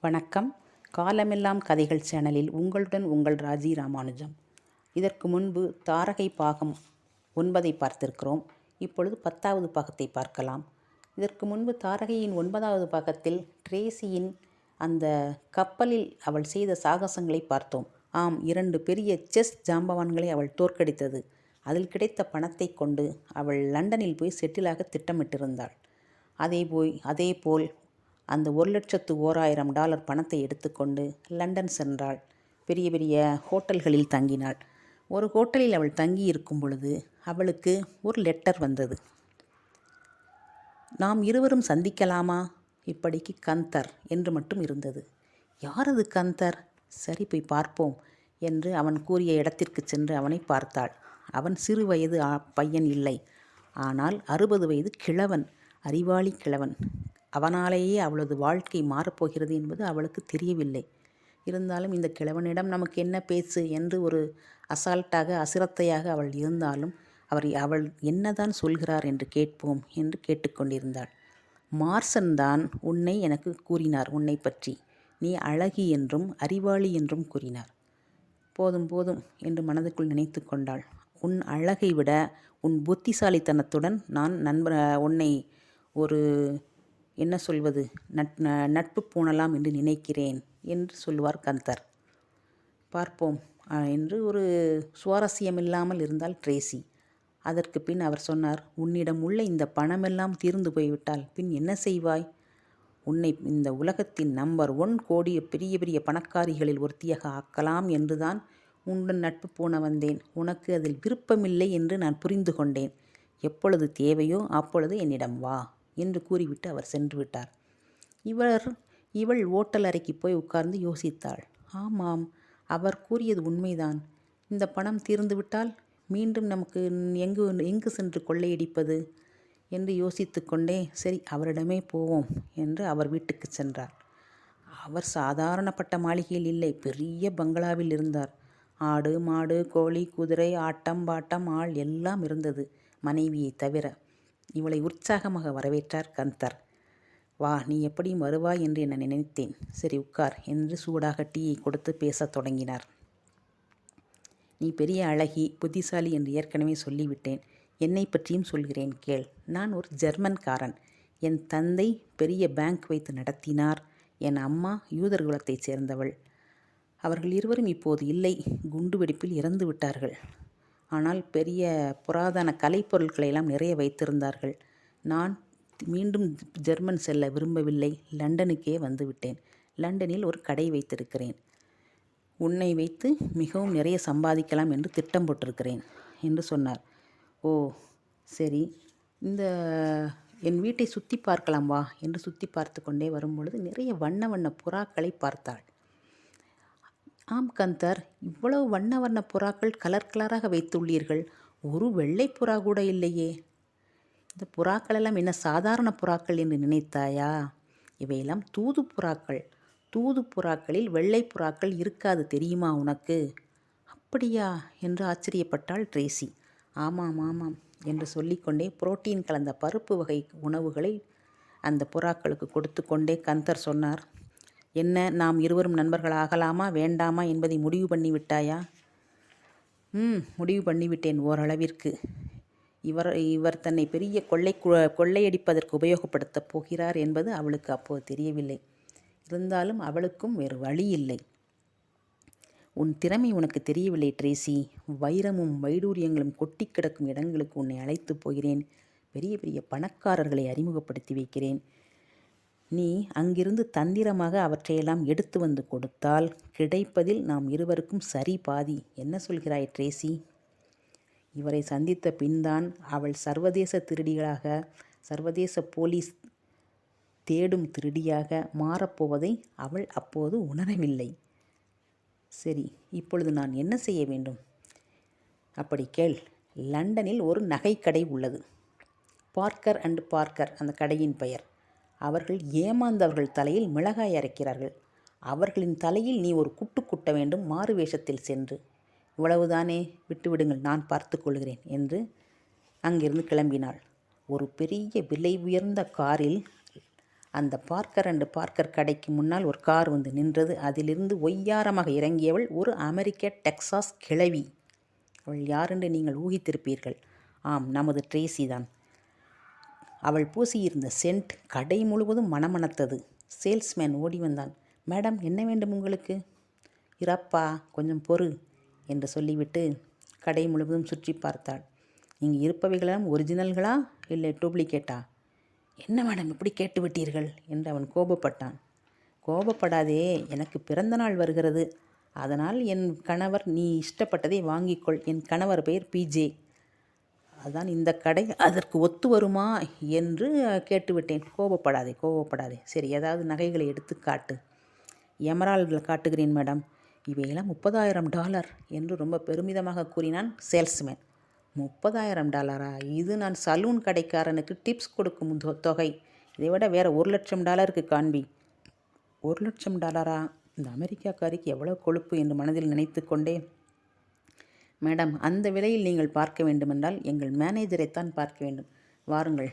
வணக்கம். காலமெல்லாம் கதைகள் சேனலில் உங்களுடன் உங்கள் ராஜி ராமானுஜம். இதற்கு முன்பு தாரகை பாகம் 9 பார்த்திருக்கிறோம். இப்பொழுது 10வது பாகத்தை பார்க்கலாம். இதற்கு முன்பு தாரகையின் 9வது பாகத்தில் ட்ரேசியின் அந்த கப்பலில் அவள் செய்த சாகசங்களை பார்த்தோம். ஆம், 2 பெரிய செஸ் ஜாம்பவான்களை அவள் தோற்கடித்தது. அதில் கிடைத்த பணத்தை கொண்டு அவள் லண்டனில் போய் செட்டிலாக திட்டமிட்டிருந்தாள். அதேபோல் அந்த $1,01,000 பணத்தை எடுத்துக்கொண்டு லண்டன் சென்றாள். பெரிய பெரிய ஹோட்டல்களில் தங்கினாள். ஒரு ஹோட்டலில் அவள் தங்கி இருக்கும் பொழுது அவளுக்கு ஒரு லெட்டர் வந்தது. நாம் இருவரும் சந்திக்கலாமா? இப்படிக்கு கந்தர் என்று மட்டும் இருந்தது. யாரது கந்தர்? சரி, போய் பார்ப்போம் என்று அவன் கூறிய இடத்திற்கு சென்று அவனை பார்த்தாள். அவன் சிறு வயது பையன் இல்லை, ஆனால் 60 வயது கிழவன், அறிவாளி கிழவன். அவனாலேயே அவளது வாழ்க்கை மாறப்போகிறது என்பது அவளுக்கு தெரியவில்லை. இருந்தாலும் இந்த கிழவனிடம் நமக்கு என்ன பேச்சு என்று ஒரு அசால்ட்டாக அசிரத்தையாக அவள் இருந்தாலும் அவள் என்னதான் சொல்கிறார் என்று கேட்போம் என்று கேட்டுக்கொண்டிருந்தாள். மார்சன் தான் உன்னை எனக்கு கூறினார், உன்னை பற்றி நீ அழகி என்றும் அறிவாளி என்றும் கூறினார். போதும் போதும் என்று மனதுக்குள் நினைத்து கொண்டாள். உன் அழகை விட உன் புத்திசாலித்தனத்துடன் நான் உன்னை ஒரு என்ன சொல்வது நட்பு பூணலாம் என்று நினைக்கிறேன் என்று சொல்லுவார் கந்தர். பார்ப்போம் என்று ஒரு சுவாரஸ்யமில்லாமல் இருந்தால் ட்ரேசி. அதற்கு பின் அவர் சொன்னார், உன்னிடம் உள்ள இந்த பணமெல்லாம் தீர்ந்து போய்விட்டால் பின் என்ன செய்வாய்? உன்னை இந்த உலகத்தின் நம்பர் 1 கோடி பெரிய பெரிய பணக்காரிகளில் ஒருத்தியாக ஆக்கலாம் என்றுதான் உன்னுடன் நட்பு பூண வந்தேன். உனக்கு அதில் விருப்பமில்லை என்று நான் புரிந்து கொண்டேன். எப்பொழுது தேவையோ அப்பொழுது என்னிடம் வா என்று கூறிவிட்டு அவர் சென்று விட்டார். இவள் ஓட்டல் அறைக்கு போய் உட்கார்ந்து யோசித்தாள். ஆமாம், அவர் கூறியது உண்மைதான். இந்த பணம் தீர்ந்துவிட்டால் மீண்டும் நமக்கு எங்கு சென்று கொள்ளையடிப்பது என்று யோசித்து கொண்டே சரி அவரிடமே போவோம் என்று அவர் வீட்டுக்கு சென்றார். அவர் சாதாரணப்பட்ட மாளிகையில் இல்லை, பெரிய பங்களாவில் இருந்தார். ஆடு மாடு கோழி குதிரை ஆட்டம் பாட்டம் ஆள் எல்லாம் இருந்தது, மனைவியை தவிர. இவளை உற்சாகமாக வரவேற்றார் கந்தர். வா, நீ எப்படியும் வருவாய் என்று நான் நினைத்தேன். சரி உட்கார் என்று சூடாக டீயை கொடுத்து பேசத் தொடங்கினார். நீ பெரிய அழகி, புத்திசாலி என்று ஏற்கனவே சொல்லிவிட்டேன். என்னை பற்றியும் சொல்கிறேன் கேள். நான் ஒரு ஜெர்மன்காரன். என் தந்தை பெரிய பேங்க் வைத்து நடத்தினார். என் அம்மா யூதர் குலத்தைச் சேர்ந்தவள். அவர்கள் இருவரும் இப்போது இல்லை, குண்டுவெடிப்பில் இறந்து விட்டார்கள். ஆனால் பெரிய புராதன கலைப்பொருட்களை எல்லாம் நிறைய வைத்திருந்தார்கள். நான் மீண்டும் ஜெர்மன் செல்ல விரும்பவில்லை, லண்டனுக்கே வந்துவிட்டேன். லண்டனில் ஒரு கடை வைத்திருக்கிறேன். உன்னை வைத்து மிகவும் நிறைய சம்பாதிக்கலாம் என்று திட்டம் போட்டிருக்கிறேன் என்று சொன்னார். ஓ சரி, என் வீட்டை சுற்றி பார்க்கலாம் வா என்று சுற்றி பார்த்து கொண்டே வரும்பொழுது நிறைய வண்ண வண்ண புறாக்களை பார்த்தாள். ஆம் கந்தர், இவ்வளவு வண்ண வண்ண புறாக்கள் கலர் கலராக வைத்துள்ளீர்கள். ஒரு வெள்ளை புறா கூட இல்லையே. இந்த புறாக்கள் எல்லாம் என்ன சாதாரண புறாக்கள் என்று நினைத்தாயா? இவையெல்லாம் தூது புறாக்கள். தூது புறாக்களில் வெள்ளை புறாக்கள் இருக்காது, தெரியுமா உனக்கு? அப்படியா என்று ஆச்சரியப்பட்டாள் ட்ரேசி. ஆமாம் ஆமாம் என்று சொல்லிக்கொண்டே புரோட்டீன் கலந்த பருப்பு வகை உணவுகளை அந்த புறாக்களுக்கு கொடுத்து கொண்டே கந்தர் சொன்னார், என்ன, நாம் இருவரும் நண்பர்கள் ஆகலாமா வேண்டாமா என்பதை முடிவு பண்ணி விட்டாயா? முடிவு பண்ணிவிட்டேன் ஓரளவிற்கு. இவர் தன்னை பெரிய கொள்ளையடிப்பதற்கு உபயோகப்படுத்தப் போகிறார் என்பது அவளுக்கு அப்போது தெரியவில்லை. இருந்தாலும் அவளுக்கும் வேறு வழி இல்லை. உன் திறமை உனக்கு தெரியவில்லை ட்ரேசி. வைரமும் வைடூரியங்களும் கொட்டி கிடக்கும் இடங்களுக்கு உன்னை அழைத்து போகிறேன். பெரிய பெரிய பணக்காரர்களை அறிமுகப்படுத்தி வைக்கிறேன். நீ அங்கிருந்து தந்திரமாக அவற்றையெல்லாம் எடுத்து வந்து கொடுத்தால் கிடைப்பதில் நாம் இருவருக்கும் சரி பாதி. என்ன சொல்கிறாய் ட்ரேசி? இவரை சந்தித்த பின்தான் அவள் சர்வதேச திருடிகளாக, சர்வதேச போலீஸ் தேடும் திருடியாக மாறப்போவதை அவள் அப்போது உணரவில்லை. சரி, இப்பொழுது நான் என்ன செய்ய வேண்டும்? அப்படி கேள். லண்டனில் ஒரு நகைக்கடை உள்ளது. பார்க்கர் அண்ட் பார்க்கர் அந்த கடையின் பெயர். அவர்கள் ஏமாந்தவர்கள் தலையில் மிளகாய் அரைக்கிறார்கள். அவர்களின் தலையில் நீ ஒரு குட்டு குட்ட வேண்டும், மாறு வேஷத்தில் சென்று. இவ்வளவுதானே, விட்டுவிடுங்கள், நான் பார்த்து கொள்கிறேன் என்று அங்கிருந்து கிளம்பினாள். ஒரு பெரிய விலை உயர்ந்த காரில் அந்த பார்க்கர் அண்டு பார்க்கர் கடைக்கு முன்னால் ஒரு கார் வந்து நின்றது. அதிலிருந்து ஒய்யாரமாக இறங்கியவள் ஒரு அமெரிக்க டெக்சாஸ் கிழவி. அவள் யாரென்று நீங்கள் ஊகித்திருப்பீர்கள். ஆம், நமது ட்ரேசி தான். அவள் பூசியிருந்த சென்ட் கடை முழுவதும் மணமணத்தது. சேல்ஸ்மேன் ஓடி வந்தான். மேடம், என்ன வேண்டும் உங்களுக்கு? இறப்பா, கொஞ்சம் பொறு என்று சொல்லிவிட்டு கடை முழுவதும் சுற்றி பார்த்தாள். இங்கு இருப்பவைகளெல்லாம் ஒரிஜினல்களா இல்லை டூப்ளிகேட்டா? என்ன மேடம் இப்படி கேட்டுவிட்டீர்கள் என்று அவன் கோபப்பட்டான். கோபப்படாதே, எனக்கு பிறந்த நாள் வருகிறது. அதனால் என் கணவர் நீ இஷ்டப்பட்டதை வாங்கிக்கொள். என் கணவர் பெயர் பிஜே. அதான் இந்த கடை அதற்கு ஒத்து வருமா என்று கேட்டுவிட்டேன். கோபப்படாதே. சரி, ஏதாவது நகைகளை எடுத்து காட்டு. எமரால்டில் காட்டுகிறேன் மேடம். இவையெல்லாம் $30,000 என்று ரொம்ப பெருமிதமாக கூறினான் சேல்ஸ்மேன். $30,000? இது நான் சலூன் கடைக்காரனுக்கு டிப்ஸ் கொடுக்கும் தொகை. இதை விட வேறு $1,00,000 காண்பி. $1,00,000? இந்த அமெரிக்காக்காரிக்கு எவ்வளோ கொழுப்பு என்று மனதில் நினைத்து கொண்டே, மேடம், அந்த விலையில் நீங்கள் பார்க்க வேண்டுமென்றால் எங்கள் மேனேஜரைத்தான் பார்க்க வேண்டும். வாருங்கள்.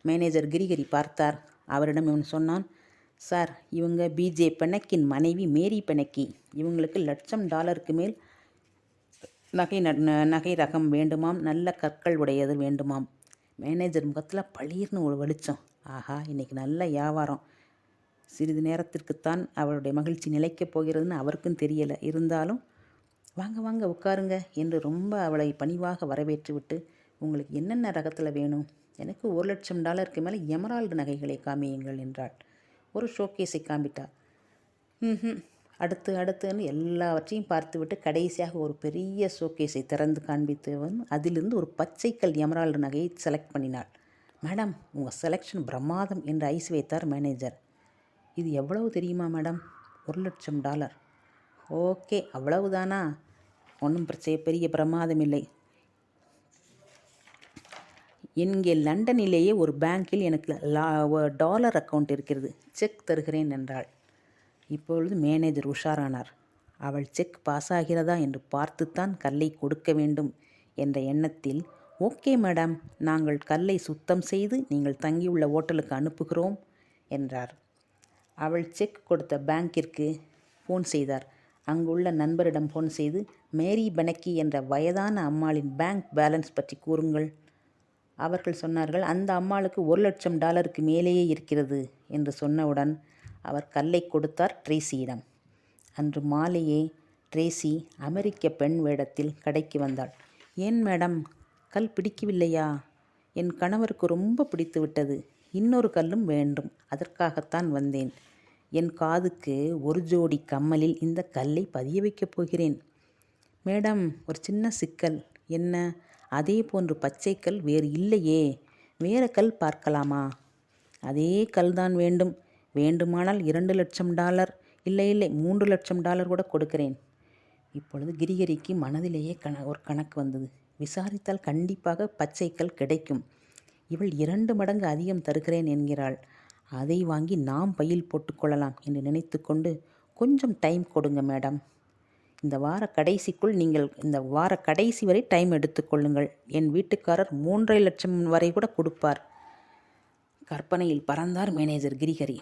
மேனேஜர் கிரிகரி பார்த்தார். அவரிடம் இவன் சொன்னான், சார், இவங்க பிஜே பெனக்கின் மனைவி மேரி பெனக்கி. இவங்களுக்கு $1,00,000 மேல் நகை ரகம் வேண்டுமாம். நல்ல கற்கள் உடையது வேண்டுமாம். மேனேஜர் முகத்தில் பளீர்னு ஒரு வெளிச்சம். ஆஹா, இன்றைக்கி நல்ல வியாபாரம். சிறிது நேரத்திற்குத்தான் அவருடைய மகிழ்ச்சி நிலைக்கப் போகிறதுன்னு அவருக்கும் தெரியலை. இருந்தாலும் வாங்க உட்காருங்க என்று ரொம்ப அவளை பணிவாக வரவேற்று விட்டு, உங்களுக்கு என்னென்ன ரகத்தில் வேணும்? எனக்கு $1,00,000 மேலே எமரால்டு நகைகளை காமியுங்கள் என்றாள். ஒரு ஷோகேஸை காண்பிட்டார். அடுத்துன்னு எல்லாவற்றையும் பார்த்துவிட்டு கடைசியாக ஒரு பெரிய ஷோகேஸை திறந்து காண்பித்தவன் அதிலிருந்து ஒரு பச்சைக்கல் எமரால்டு நகையை செலக்ட் பண்ணினாள். மேடம், உங்கள் செலெக்ஷன் பிரமாதம் என்று ஐஸ் வைத்தார் மேனேஜர். இது எவ்வளவு தெரியுமா மேடம்? $1,00,000. ஓகே, அவ்வளவுதானா? ஒன்றும் பெரிய பிரமாதம் இல்லை. இங்கே லண்டனிலேயே ஒரு பேங்கில் எனக்கு டாலர் அக்கவுண்ட் இருக்கிறது. செக் தருகிறேன் என்றாள். இப்பொழுது மேனேஜர் உஷாரானார். அவள் செக் பாஸ் ஆகிறதா என்று பார்த்துத்தான் கல்லை கொடுக்க வேண்டும் என்ற எண்ணத்தில், ஓகே மேடம், நாங்கள் கல்லை சுத்தம் செய்து நீங்கள் தங்கியுள்ள ஓட்டலுக்கு அனுப்புகிறோம் என்றார். அவள் செக் கொடுத்த பேங்கிற்கு ஃபோன் செய்தார். அங்குள்ள நண்பரிடம் ஃபோன் செய்து, மேரி பெனக்கி என்ற வயதான அம்மாளின் பேங்க் பேலன்ஸ் பற்றி கூறுங்கள். அவர்கள் சொன்னார்கள், அந்த அம்மாளுக்கு $1,00,000 மேலேயே இருக்கிறது என்று சொன்னவுடன் அவர் கல்லை கொடுத்தார் ட்ரேசியிடம். அன்று மாலையே ட்ரேசி அமெரிக்க பெண் வேடத்தில் கடைக்கு வந்தாள். ஏன் மேடம், கல் பிடிக்கவில்லையா? என் கணவருக்கு ரொம்ப பிடித்து விட்டது. இன்னொரு கல்லும் வேண்டும். அதற்காகத்தான் வந்தேன். என் காதுக்கு ஒரு ஜோடி கம்மலில் இந்த கல்லை பதிய வைக்கப் போகிறேன். மேடம், ஒரு சின்ன சிக்கல். என்ன? அதே போன்று பச்சைக்கல் வேறு இல்லையே. வேறு கல் பார்க்கலாமா? அதே கல் தான் வேண்டும். வேண்டுமானால் $2,00,000, இல்லை $3,00,000 கூட கொடுக்கிறேன். இப்பொழுது கிரிகரிக்கு மனதிலேயே ஒரு கணக்கு வந்தது. விசாரித்தால் கண்டிப்பாக பச்சைக்கல் கிடைக்கும். இவள் 2 மடங்கு அதிகம் தருகிறேன் என்கிறாள். அதை வாங்கி நாம் பையில் போட்டுக்கொள்ளலாம் என்று நினைத்து கொண்டு, கொஞ்சம் டைம் கொடுங்க மேடம். இந்த வார கடைசி வரை டைம் எடுத்துக்கொள்ளுங்கள். என் வீட்டுக்காரர் 3,50,000 வரை கூட கொடுப்பார். கற்பனையில் பறந்தார் மேனேஜர் கிரிகரி.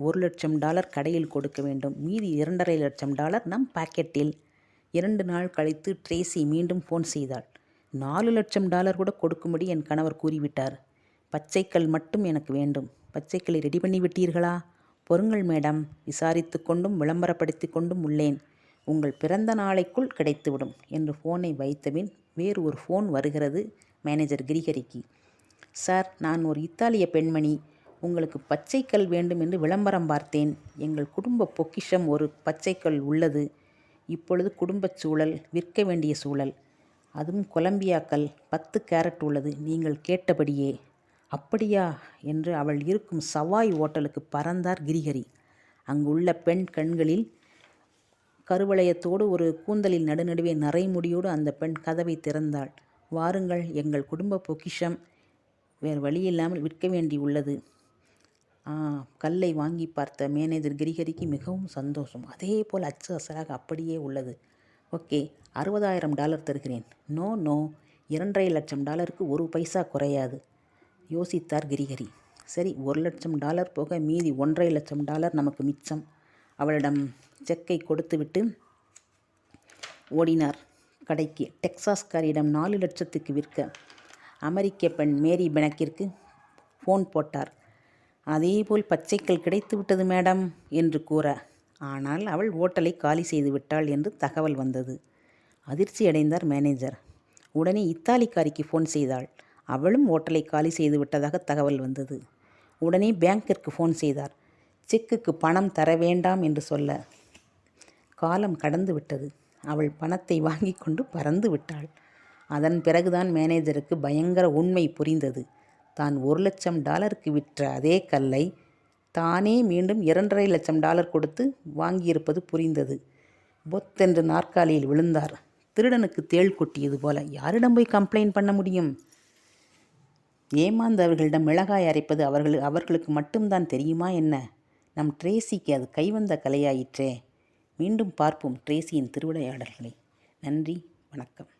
$1,00,000 கடையில் கொடுக்க வேண்டும். மீதி $2,50,000 நம் பாக்கெட்டில். 2 நாள் கழித்து ட்ரேசி மீண்டும் ஃபோன் செய்தாள். $4,00,000 கூட கொடுக்கும்படி என் கணவர் கூறிவிட்டார். பச்சைக்கல் மட்டும் எனக்கு வேண்டும். பச்சைக்கல்லை ரெடி பண்ணி விட்டீர்களா? பொறுங்கள் மேடம், விசாரித்து கொண்டும் விளம்பரப்படுத்தி கொண்டும் உள்ளேன். உங்கள் பிறந்த நாளைக்குள் கிடைத்துவிடும் என்று ஃபோனை வைத்தபின் வேறு ஒரு ஃபோன் வருகிறது மேனேஜர் கிரிகரிக்கு. சார், நான் ஒரு இத்தாலிய பெண்மணி. உங்களுக்கு பச்சைக்கல் வேண்டும் என்று விளம்பரம் பார்த்தேன். எங்கள் குடும்ப பொக்கிஷம் ஒரு பச்சைக்கல் உள்ளது. இப்பொழுது குடும்பச் சூழல், விற்க வேண்டிய சூழல். அதுவும் கொலம்பியாக்கல் 10 கேரட் உள்ளது. நீங்கள் கேட்டபடியே. அப்படியா என்று அவள் இருக்கும் சவாய் ஓட்டலுக்கு பறந்தார் கிரிகரி. அங்குள்ள பெண் கண்களில் கருவளையத்தோடு ஒரு கூந்தலில் நடுநடுவே நரைமுடியோடு அந்த பெண் கதவை திறந்தாள். வாருங்கள், எங்கள் குடும்ப பொக்கிஷம் வேறு வழியில்லாமல் விற்க வேண்டி உள்ளது. கல்லை வாங்கி பார்த்த மேனேஜர் கிரிகரிக்கு மிகவும் சந்தோஷம். அதே போல் அச்சு அசலாக அப்படியே உள்ளது. ஓகே, $60,000 தருகிறேன். நோ $2,50,000 ஒரு பைசா குறையாது. யோசித்தார் கிரிகரி. சரி, $1,00,000 போக மீதி $1,50,000 நமக்கு மிச்சம். அவளிடம் செக்கை கொடுத்துவிட்டு ஓடினார் கடைக்கு. டெக்சாஸ்காரியிடம் 4 லட்சத்துக்கு விற்க அமெரிக்க பெண் மேரி பெனக்கிற்கு ஃபோன் போட்டார். அதேபோல் பச்சைக்கல் கிடைத்து விட்டது மேடம் என்று கூற, ஆனால் அவள் ஓட்டலை காலி செய்து விட்டாள் என்று தகவல் வந்தது. அதிர்ச்சியடைந்தார் மேனேஜர். உடனே இத்தாலிக்காரிக்கு ஃபோன் செய்தாள். அவளும் ஓட்டலை காலி செய்து விட்டதாக தகவல் வந்தது. உடனே பேங்கிற்கு ஃபோன் செய்தார். செக்குக்கு பணம் தர வேண்டாம் என்று சொல்ல, காலம் கடந்து விட்டது. அவள் பணத்தை வாங்கி கொண்டு பறந்து விட்டாள். அதன் பிறகுதான் மேனேஜருக்கு பயங்கர உண்மை புரிந்தது. தான் $1,00,000 விற்ற அதே கல்லை தானே மீண்டும் $2,50,000 கொடுத்து வாங்கியிருப்பது புரிந்தது. பொத்தென்று நாற்காலியில் விழுந்தார். திருடனுக்கு தேள் கொட்டியது போல. யாரிடம் போய் கம்ப்ளைண்ட் பண்ண முடியும்? ஏமாந்தவர்களிடம் மிளகாய் அரைப்பது அவர்களுக்கு மட்டும்தான் தெரியுமா என்ன? நம் ட்ரேசிக்கு அது கைவந்த கலையாயிற்றே. மீண்டும் பார்ப்போம் ட்ரேசியின் திருவிளையாடல்களை. நன்றி, வணக்கம்.